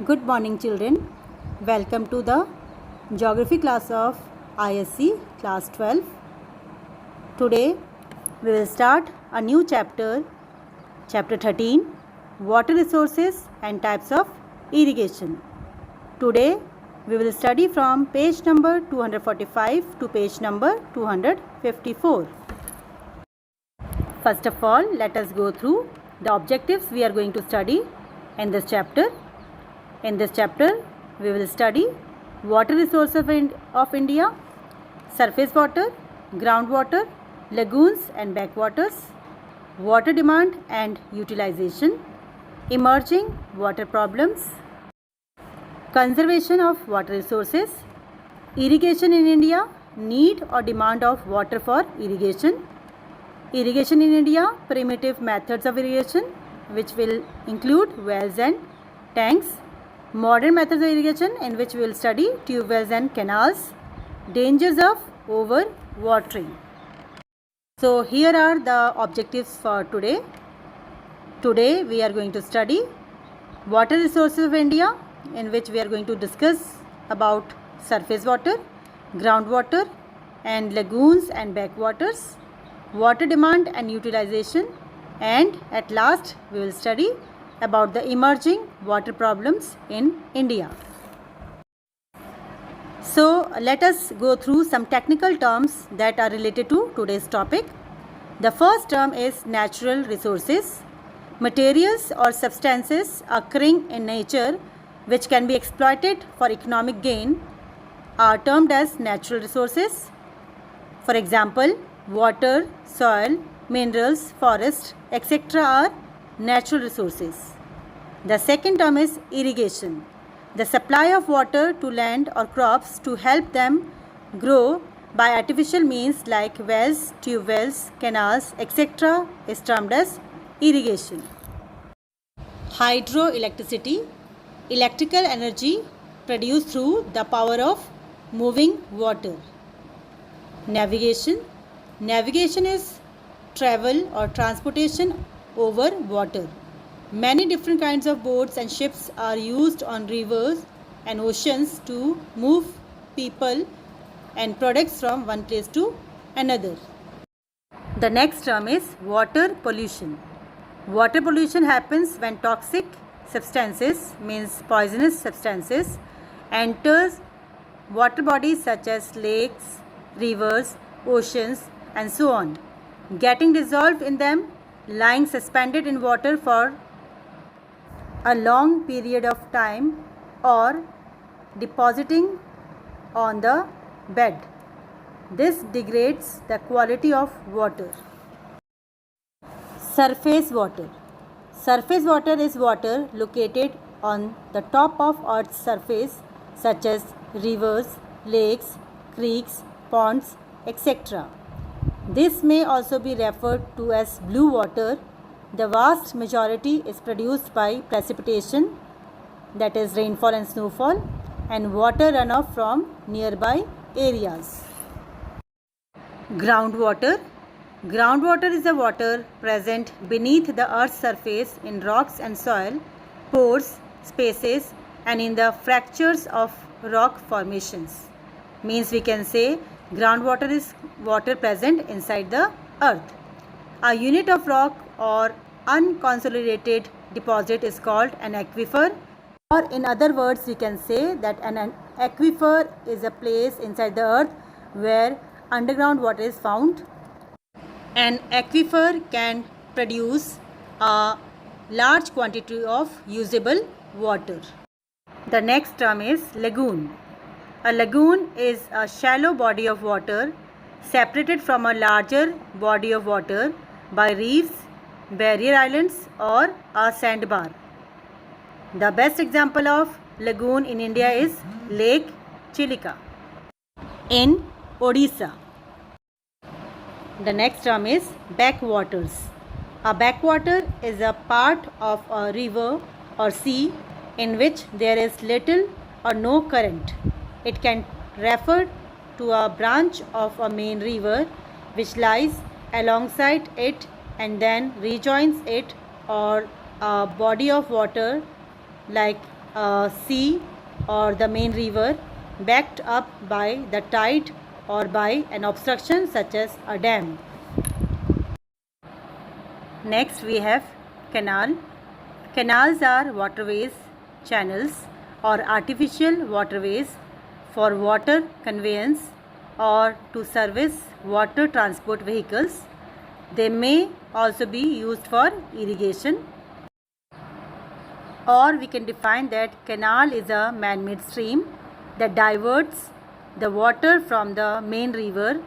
Good morning children. Welcome to the geography class of ISC class 12. Today we will start a new chapter, chapter 13, water resources and types of irrigation. Today we will study from page number 245 to page number 254. First of all, let us go through the objectives we are going to study in this chapter. In this chapter, we will study water resources of India, surface water, groundwater, lagoons and backwaters, water demand and utilization, emerging water problems, conservation of water resources, irrigation in India, need or demand of water for irrigation, irrigation in India, primitive methods of irrigation, which will include wells and tanks, modern methods of irrigation, in which we will study tube wells and canals, dangers of over-watering. So here are the objectives for today. Today we are going to study water resources of India, in which we are going to discuss about surface water, groundwater and lagoons and backwaters, water demand and utilization, and at last we will study about the emerging water problems in India. So let us go through some technical terms that are related to today's topic. The first term is natural resources. Materials or substances occurring in nature which can be exploited for economic gain are termed as natural resources. For example, water, soil, minerals, forest, etc. are natural resources. The second term is irrigation. The supply of water to land or crops to help them grow by artificial means like wells, tube wells, canals, etc. is termed as irrigation. Hydroelectricity, electrical energy produced through the power of moving water. Navigation, navigation is travel or transportation over water. Many different kinds of boats and ships are used on rivers and oceans to move people and products from one place to another. The next term is water pollution. Water pollution happens when toxic substances, means poisonous substances, enters water bodies such as lakes, rivers, oceans and so on, getting dissolved in them, lying suspended in water for a long period of time, or depositing on the bed. This degrades the quality of water. Surface water. Surface water is water located on the top of Earth's surface, such as rivers, lakes, creeks, ponds, etc. This may also be referred to as blue water. The vast majority is produced by precipitation, that is rainfall and snowfall, and water runoff from nearby areas. Groundwater. Groundwater is the water present beneath the earth's surface in rocks and soil, pores, spaces, and in the fractures of rock formations. Means we can say groundwater is water present inside the earth. A unit of rock or unconsolidated deposit is called an aquifer, or in other words we can say that an aquifer is a place inside the earth where underground water is found. An aquifer can produce a large quantity of usable water. The next term is lagoon. A lagoon is a shallow body of water separated from a larger body of water by reefs, barrier islands or a sandbar. The best example of lagoon in India is Lake Chilika in Odisha. The next term is backwaters. A backwater is a part of a river or sea in which there is little or no current. It can refer to a branch of a main river which lies alongside it and then rejoins it, or a body of water like a sea or the main river backed up by the tide or by an obstruction such as a dam. Next we have canal. Canals are waterways, channels or artificial waterways for water conveyance or to service water transport vehicles. They may also be used for irrigation. Or we can define that canal is a man-made stream that diverts the water from the main river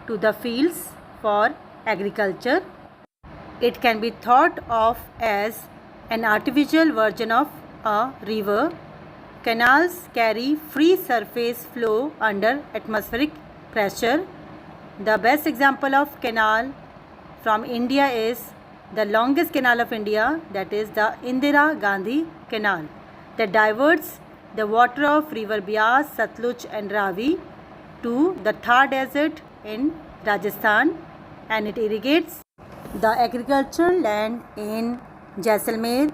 to the fields for agriculture. It can be thought of as an artificial version of a river. Canals carry free surface flow under atmospheric pressure. The best example of canal from India is the longest canal of India, that is the Indira Gandhi Canal, that diverts the water of river Beas, Satluj and Ravi to the Thar Desert in Rajasthan, and it irrigates the agricultural land in Jaisalmer,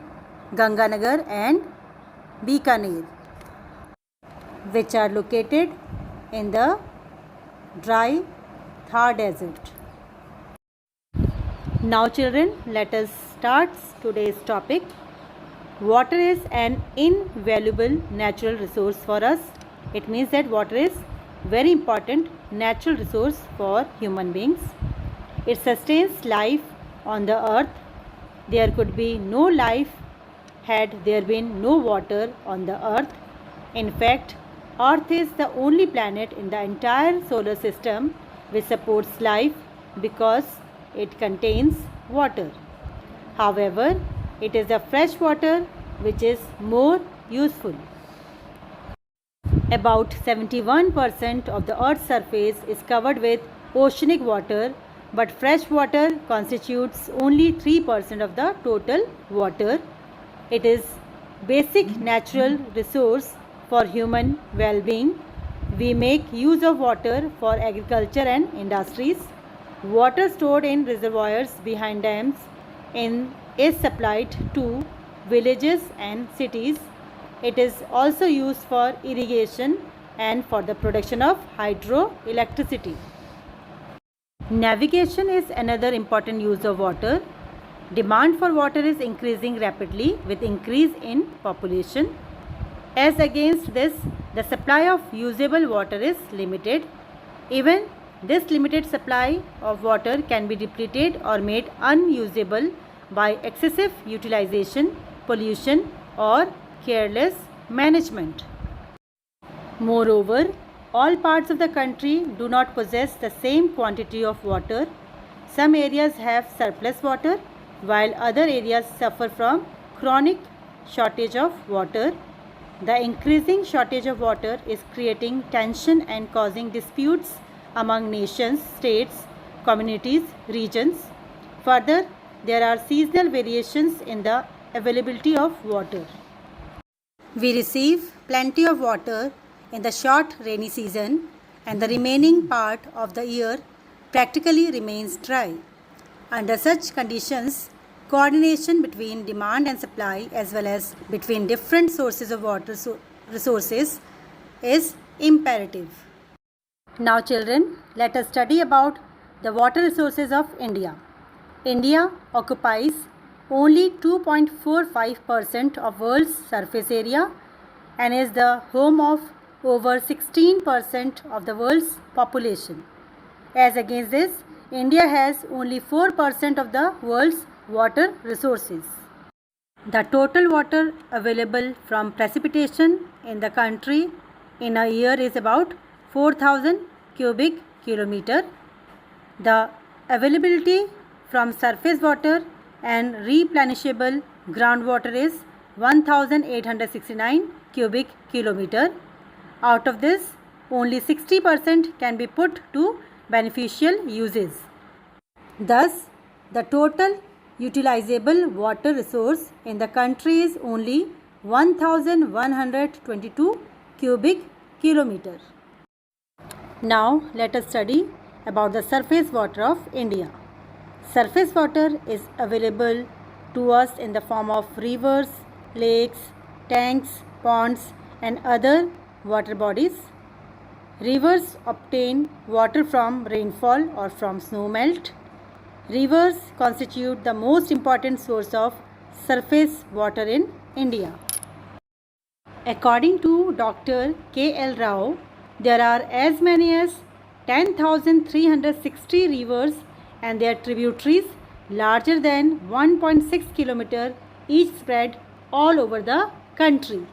Ganganagar and Bikaner, which are located in the dry Thar Desert. Now children, let us start today's topic. Water is an invaluable natural resource for us. It means that water is very important natural resource for human beings. It sustains life on the earth. There could be no life had there been no water on the earth. In fact, earth is the only planet in the entire solar system which supports life because it contains water. However, it is the fresh water which is more useful. About 71% of the earth's surface is covered with oceanic water, but fresh water constitutes only 3% of the total water. It is basic natural resource for human well-being. We make use of water for agriculture and industries. Water stored in reservoirs behind dams is supplied to villages and cities. It is also used for irrigation and for the production of hydroelectricity. Navigation is another important use of water. Demand for water is increasing rapidly with increase in population. As against this, the supply of usable water is limited. Even this limited supply of water can be depleted or made unusable by excessive utilization, pollution or careless management. Moreover, all parts of the country do not possess the same quantity of water. Some areas have surplus water while other areas suffer from chronic shortage of water. The increasing shortage of water is creating tension and causing disputes among nations, states, communities, regions. Further, there are seasonal variations in the availability of water. We receive plenty of water in the short rainy season, and the remaining part of the year practically remains dry. Under such conditions, coordination between demand and supply as well as between different sources of water resources is imperative. Now children, let us study about the water resources of India. India occupies only 2.45% of world's surface area and is the home of over 16% of the world's population. As against this, India has only 4% of the world's water resources. The total water available from precipitation in the country in a year is about 4,000 cubic kilometer. The availability from surface water and replenishable groundwater is 1,869 cubic kilometer. Out of this, only 60% can be put to beneficial uses. Thus, the total utilizable water resource in the country is only 1,122 cubic kilometer. Now, let us study about the surface water of India. Surface water is available to us in the form of rivers, lakes, tanks, ponds, and other water bodies. Rivers obtain water from rainfall or from snowmelt. Rivers constitute the most important source of surface water in India. According to Dr. K. L. Rao, there are as many as 10,360 rivers and their tributaries larger than 1.6 km each spread all over the country.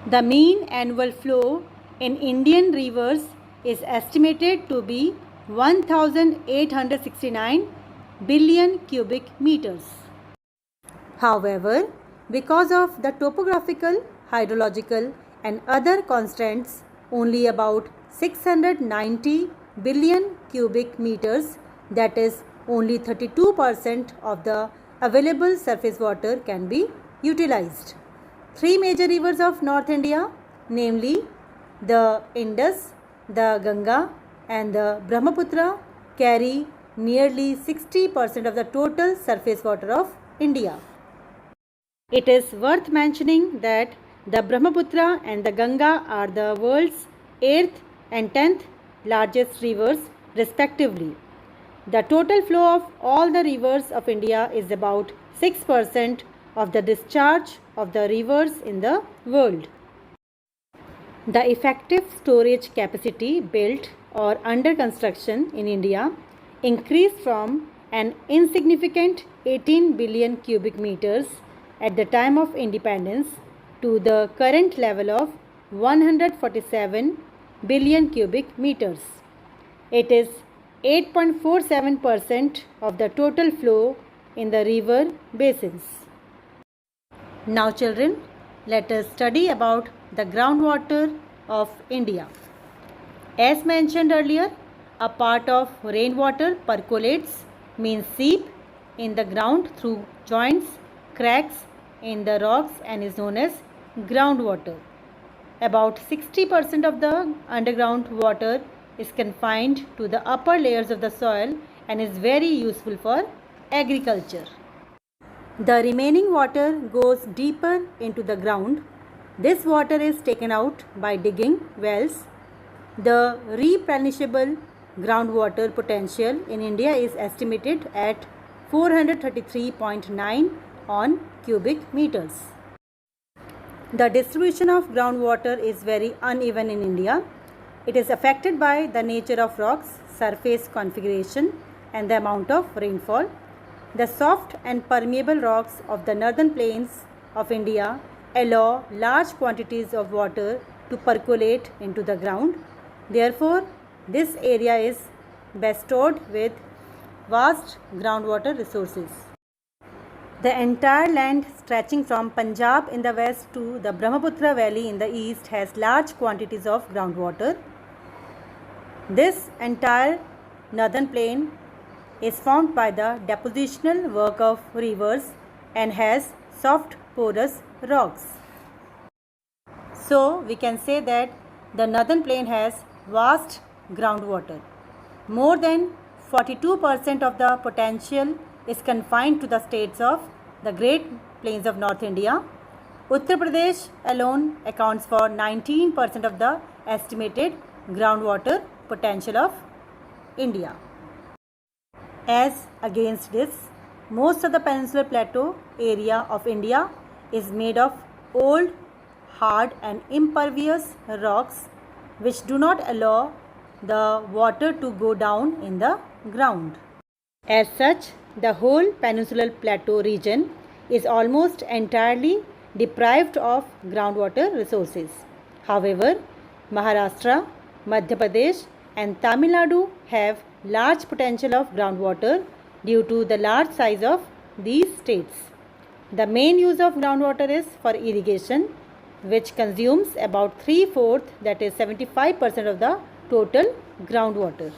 The mean annual flow in Indian rivers is estimated to be 1,869 billion cubic meters. However, because of the topographical, hydrological and other constraints, only about 690 billion cubic meters, that is only 32% of the available surface water, can be utilized. Three major rivers of North India, namely the Indus, the Ganga and the Brahmaputra, carry nearly 60% of the total surface water of India. It is worth mentioning that the Brahmaputra and the Ganga are the world's 8th and 10th largest rivers respectively. The total flow of all the rivers of India is about 6% of the discharge of the rivers in the world. The effective storage capacity built or under construction in India increased from an insignificant 18 billion cubic meters at the time of independence to the current level of 147 billion cubic meters. It is 8.47% of the total flow in the river basins. Now children, let us study about the groundwater of India. As mentioned earlier, a part of rainwater percolates, means seep in the ground through joints, cracks in the rocks and is known as groundwater. About 60% of the underground water is confined to the upper layers of the soil and is very useful for agriculture. The remaining water goes deeper into the ground. This water is taken out by digging wells. The replenishable groundwater potential in India is estimated at 433.9 on cubic meters. The distribution of groundwater is very uneven in India. It is affected by the nature of rocks, surface configuration and the amount of rainfall. The soft and permeable rocks of the northern plains of India allow large quantities of water to percolate into the ground. Therefore, this area is bestowed with vast groundwater resources. The entire land stretching from Punjab in the west to the Brahmaputra valley in the east has large quantities of groundwater. This entire northern plain is formed by the depositional work of rivers and has soft porous rocks. So we can say that the northern plain has vast groundwater. More than 42% of the potential is confined to the states of the Great Plains of North India. Uttar Pradesh alone accounts for 19% of the estimated groundwater potential of India. As against this, most of the peninsular plateau area of India is made of old, hard and impervious rocks which do not allow the water to go down in the ground. As such, the whole peninsular plateau region is almost entirely deprived of groundwater resources. However, Maharashtra, Madhya Pradesh and Tamil Nadu have large potential of groundwater due to the large size of these states. The main use of groundwater is for irrigation, which consumes about 3/4, that is 75% of the total groundwater.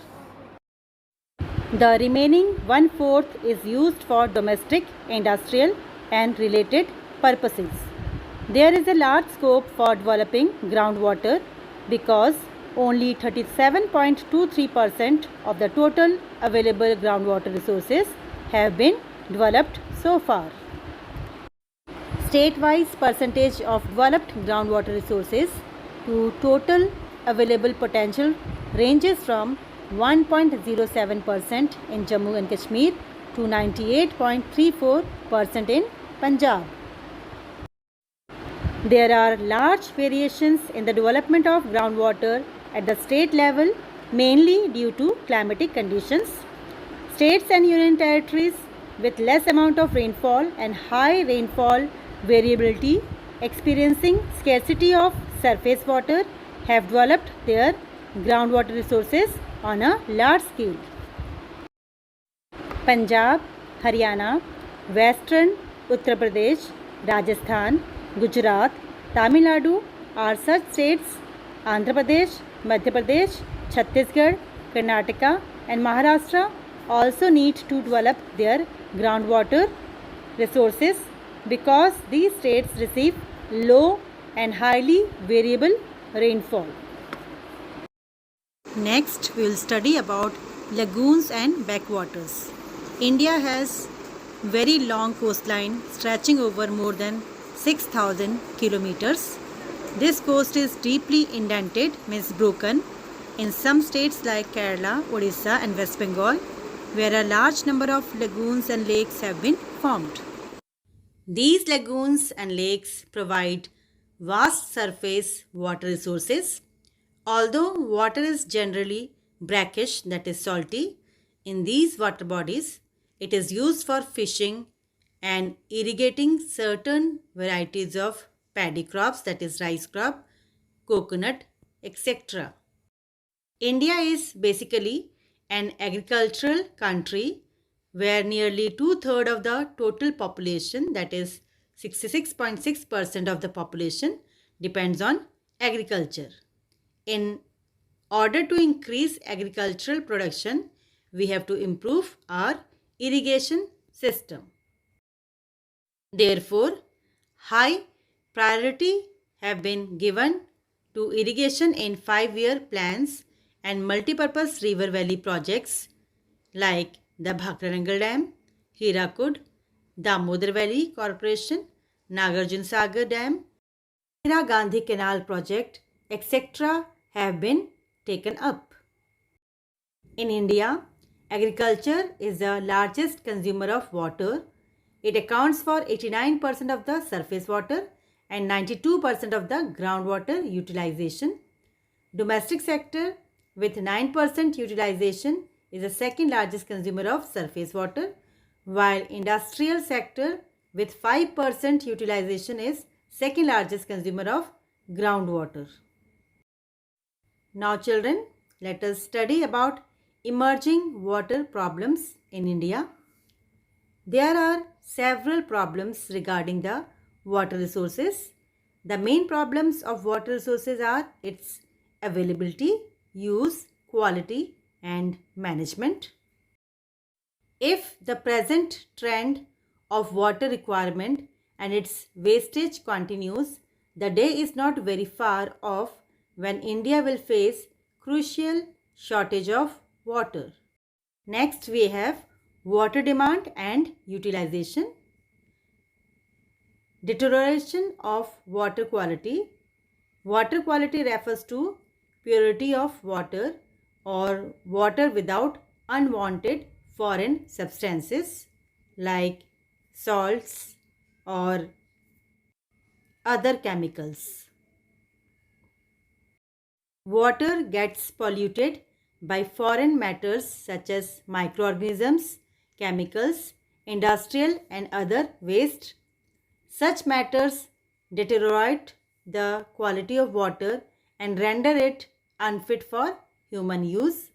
The remaining 1/4 is used for domestic, industrial and related purposes. There is a large scope for developing groundwater because only 37.23% of the total available groundwater resources have been developed so far. state-wise percentage of developed groundwater resources to total available potential ranges from 1.07% in Jammu and Kashmir to 98.34% in Punjab. There are large variations in the development of groundwater at the state level, mainly due to climatic conditions. States and union territories with less amount of rainfall and high rainfall variability experiencing scarcity of surface water have developed their groundwater resources on a large scale. Punjab, Haryana, Western Uttar Pradesh, Rajasthan, Gujarat, Tamil Nadu are such states. Andhra Pradesh, Madhya Pradesh, Chhattisgarh, Karnataka and Maharashtra also need to develop their groundwater resources because these states receive low and highly variable rainfall. Next, we will study about lagoons and backwaters. India has very long coastline stretching over more than 6,000 kilometers. This coast is deeply indented, means broken, in some states like Kerala, Odisha and West Bengal, where a large number of lagoons and lakes have been formed. These lagoons and lakes provide vast surface water resources. Although water is generally brackish, that is salty, in these water bodies, it is used for fishing and irrigating certain varieties of paddy crops, that is rice crop, coconut, etc. India is basically an agricultural country where nearly 2/3 of the total population, that is 66.6% of the population, depends on agriculture. In order to increase agricultural production, we have to improve our irrigation system. Therefore, high priority have been given to irrigation in 5-year plans and multipurpose river valley projects like the Bhakrarangal Dam, Hirakud, Damodar Valley Corporation, Nagarjun Sagar Dam, Indira Gandhi Canal Project, etc. have been taken up. In India, agriculture is the largest consumer of water. It accounts for 89% of the surface water and 92% of the groundwater utilization. Domestic sector with 9% utilization is the second largest consumer of surface water, while industrial sector with 5% utilization is second largest consumer of groundwater. Now children, let us study about emerging water problems in India. There are several problems regarding the water resources. The main problems of water resources are its availability, use, quality and management. If the present trend of water requirement and its wastage continues, the day is not very far off when India will face crucial shortage of water. Next we have water demand and utilization. Deterioration of water quality. Water quality refers to purity of water or water without unwanted foreign substances like salts or other chemicals. Water gets polluted by foreign matters such as microorganisms, chemicals, industrial and other waste. Such matters deteriorate the quality of water and render it unfit for human use.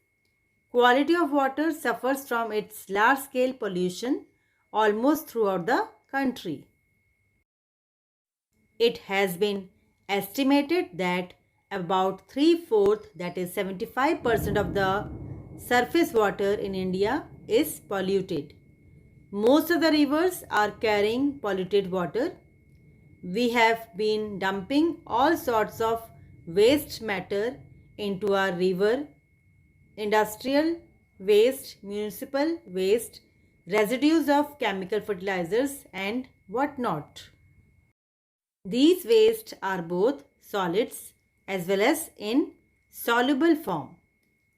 Quality of water suffers from its large-scale pollution almost throughout the country. It has been estimated that about 3/4, that is 75% of the surface water in India is polluted. Most of the rivers are carrying polluted water. We have been dumping all sorts of waste matter into our river, industrial waste, municipal waste, residues of chemical fertilizers and what not. These wastes are both solids as well as in soluble form.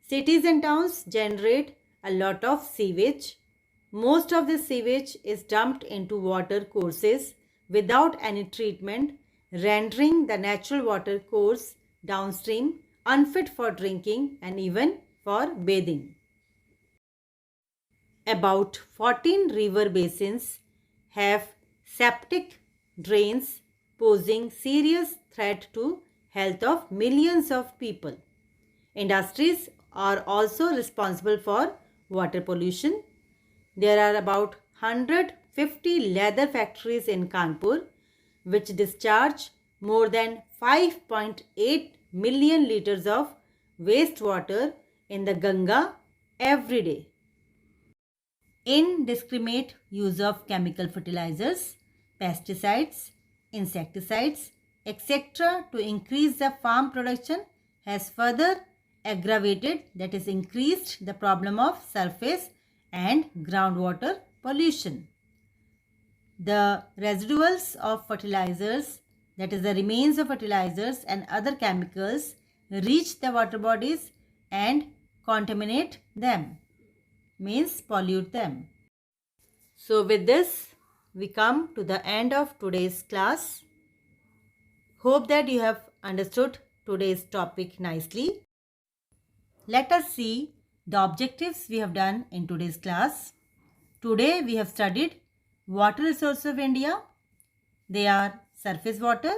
Cities and towns generate a lot of sewage. Most of this sewage is dumped into water courses without any treatment, rendering the natural water course downstream unfit for drinking and even for bathing. About 14 river basins have septic drains posing serious threat to health of millions of people. Industries are also responsible for water pollution. There are about 150 leather factories in Kanpur which discharge more than 5.8 million liters of wastewater in the Ganga every day. Indiscriminate use of chemical fertilizers, pesticides, insecticides, etc. to increase the farm production has further aggravated, that is increased, the problem of surface and groundwater pollution. The residuals of fertilizers, that is the remains of fertilizers and other chemicals, reach the water bodies and contaminate them, means pollute them. So with this, we come to the end of today's class. Hope that you have understood today's topic nicely. Let us see the objectives we have done in today's class. Today we have studied water resources of India. They are surface water,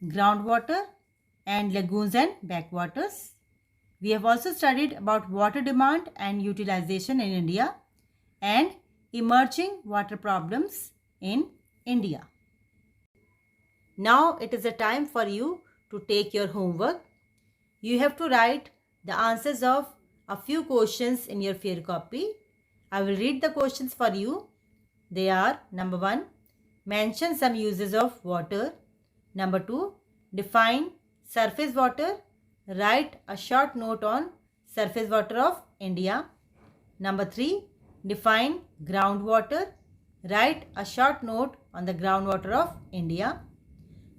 groundwater, and lagoons and backwaters. We have also studied about water demand and utilization in India and emerging water problems in India. Now it is a time for you to take your homework. You have to write the answers of a few questions in your fair copy. I will read the questions for you. They are: number 1, mention some uses of water. Number 2, define surface water. Write a short note on surface water of India. Number 3, define groundwater. Write a short note on the groundwater of India.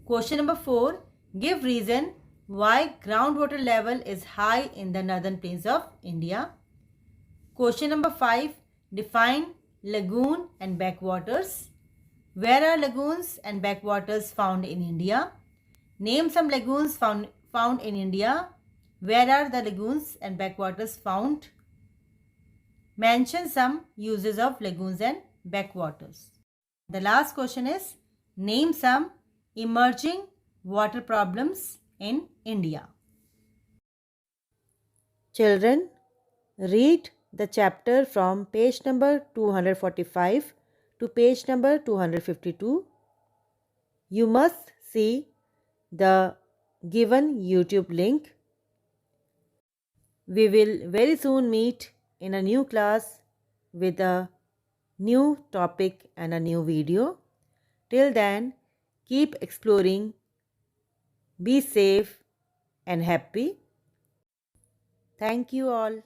Question number 4, give reason why groundwater level is high in the northern plains of India. Question number 5, define lagoon and backwaters. Where are lagoons and backwaters found in India? Name some lagoons found in India. Where are the lagoons and backwaters found? Mention some uses of lagoons and backwaters. The last question is, name some emerging water problems in India. Children, read the chapter from page number 245 to page number 252. You must see the given YouTube link. We will very soon meet in a new class with a new topic and a new video. Till then, keep exploring, be safe and happy. Thank you all.